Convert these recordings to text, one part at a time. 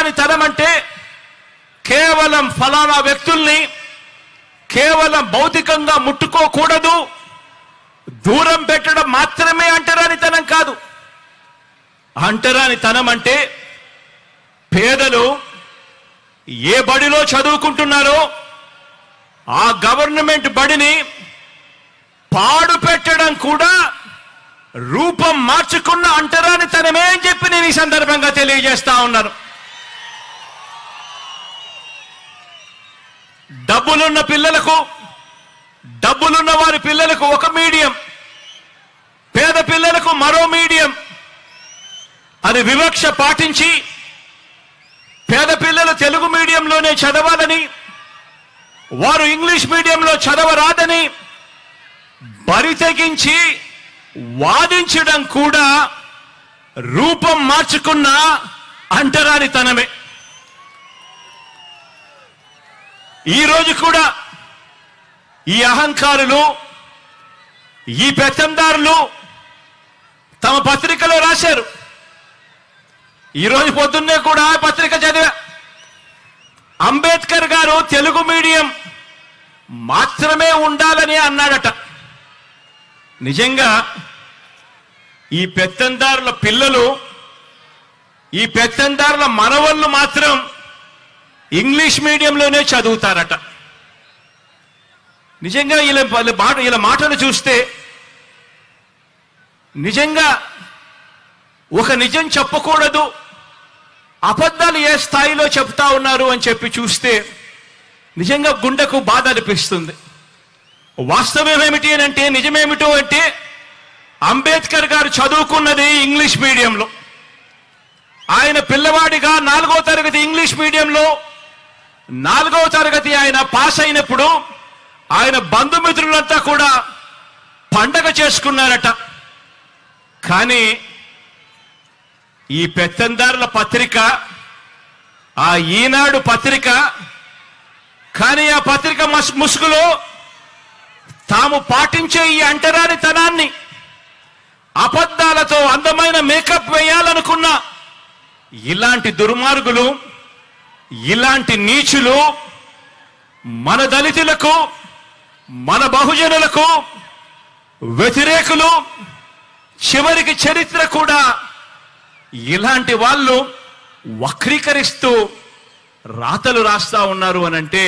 అంటరానితనం అంటే కేవలం ఫలానా వ్యక్తుల్ని కేవలం భౌతికంగా ముట్టుకోకూడదు, దూరం పెట్టడం మాత్రమే అంటరానితనం కాదు. అంటరానితనం అంటే పేదలు ఏ బడిలో చదువుకుంటున్నారో ఆ గవర్నమెంట్ బడిని పాడు పెట్టడం కూడా రూపం మార్చుకున్న అంటరానితనమే అని చెప్పి నేను ఈ సందర్భంగా తెలియజేస్తా ఉన్నాను. డబ్బులున్న పిల్లలకు, డబ్బులున్న వారి పిల్లలకు ఒక మీడియం, పేద పిల్లలకు మరో మీడియం అని వివక్ష పాటించి పేద పిల్లలు తెలుగు మీడియంలోనే చదవాలని, వారు ఇంగ్లీష్ మీడియంలో చదవరాదని బరి తెగించి వాదించడం కూడా రూపం మార్చుకున్న అంటరానితనమే. ఈరోజు కూడా ఈ అహంకారులు, ఈ పెత్తందారులు తమ పత్రికలో రాశారు. ఈరోజు పొద్దున్నే కూడా పత్రిక చదివా. అంబేద్కర్ గారు తెలుగు మీడియం మాత్రమే ఉండాలని అన్నాడట. నిజంగా ఈ పెత్తందారుల పిల్లలు, ఈ పెత్తందారుల మనవళ్ళు మాత్రం ఇంగ్లీష్ మీడియంలోనే చదువుతారట. నిజంగా ఇలా మాటలు చూస్తే నిజంగా ఒక నిజం చెప్పకూడదు, అబద్ధాలు ఏ స్థాయిలో చెప్తా ఉన్నారు అని చెప్పి చూస్తే నిజంగా గుండెకు బాధ అనిపిస్తుంది. వాస్తవం ఏమిటి అని అంటే, నిజమేమిటో అంటే అంబేద్కర్ గారు చదువుకున్నది ఇంగ్లీష్ మీడియంలో. ఆయన పిల్లవాడిగా 4వ తరగతి ఇంగ్లీష్ మీడియంలో 4వ తరగతి ఆయన పాస్ అయినప్పుడు ఆయన బంధుమిత్రులంతా కూడా పండగ చేసుకున్నారట. కానీ ఈ పెత్తందారుల పత్రిక, ఆ ఈనాడు పత్రిక, కానీ ఆ పత్రిక ముసుగులో తాము పాటించే ఈ అంటరానితనాన్ని, అబద్ధాలతో అందమైన మేకప్ వేయాలనుకున్న ఇలాంటి దుర్మార్గులు, ఇలాంటి నీచులు మన దళితులకు, మన బహుజనులకు వ్యతిరేకులు, చివరికి చరిత్ర కూడా ఇలాంటి వాళ్ళు వక్రీకరిస్తూ రాతలు రాస్తా ఉన్నారు అని అంటే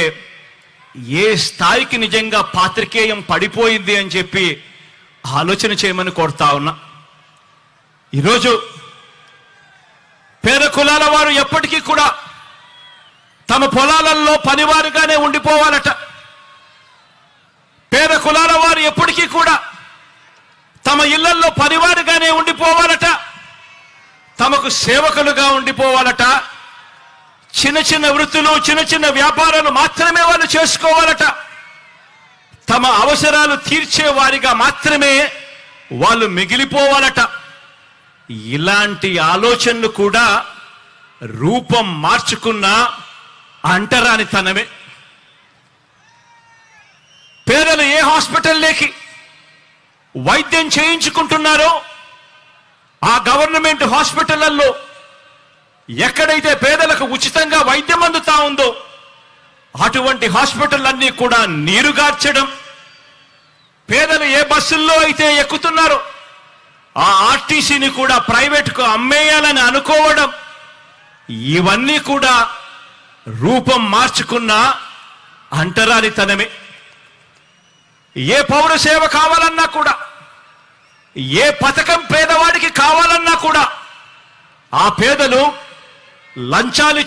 ఏ స్థాయికి నిజంగా పాత్రికేయం పడిపోయింది అని చెప్పి ఆలోచన చేయమని కోరుతా ఉన్నా. ఈరోజు పేద కులాల వారు ఎప్పటికీ కూడా తమ పొలాలలో పనివారుగానే ఉండిపోవాలట. పేద కులాల వారు ఎప్పటికీ కూడా తమ ఇళ్లలో పనివారుగానే ఉండిపోవాలట, తమకు సేవకులుగా ఉండిపోవాలట. చిన్న చిన్న వృత్తులు, చిన్న చిన్న వ్యాపారాలు మాత్రమే వాళ్ళు చేసుకోవాలట. తమ అవసరాలు తీర్చే వారిగా మాత్రమే వాళ్ళు మిగిలిపోవాలట. ఇలాంటి ఆలోచనలు కూడా రూపం మార్చుకున్న అంటరానితనమే. పేదలు ఏ హాస్పిటల్లోకి వైద్యం చేయించుకుంటున్నారో ఆ గవర్నమెంట్ హాస్పిటళ్లలో ఎక్కడైతే పేదలకు ఉచితంగా వైద్యం అందుతా ఉందో అటువంటి హాస్పిటల్లన్నీ కూడా నీరుగార్చడం, పేదలు ఏ బస్సుల్లో అయితే ఎక్కుతున్నారో ఆ ఆర్టీసీని కూడా ప్రైవేట్కు అమ్మేయాలని అనుకోవడం, ఇవన్నీ కూడా రూపం మార్చుకున్న అంటరానితనమే. ఏ పౌర సేవ కావాలన్నా కూడా, ఏ పథకం పేదవాడికి కావాలన్నా కూడా ఆ పేదలు లంచాలు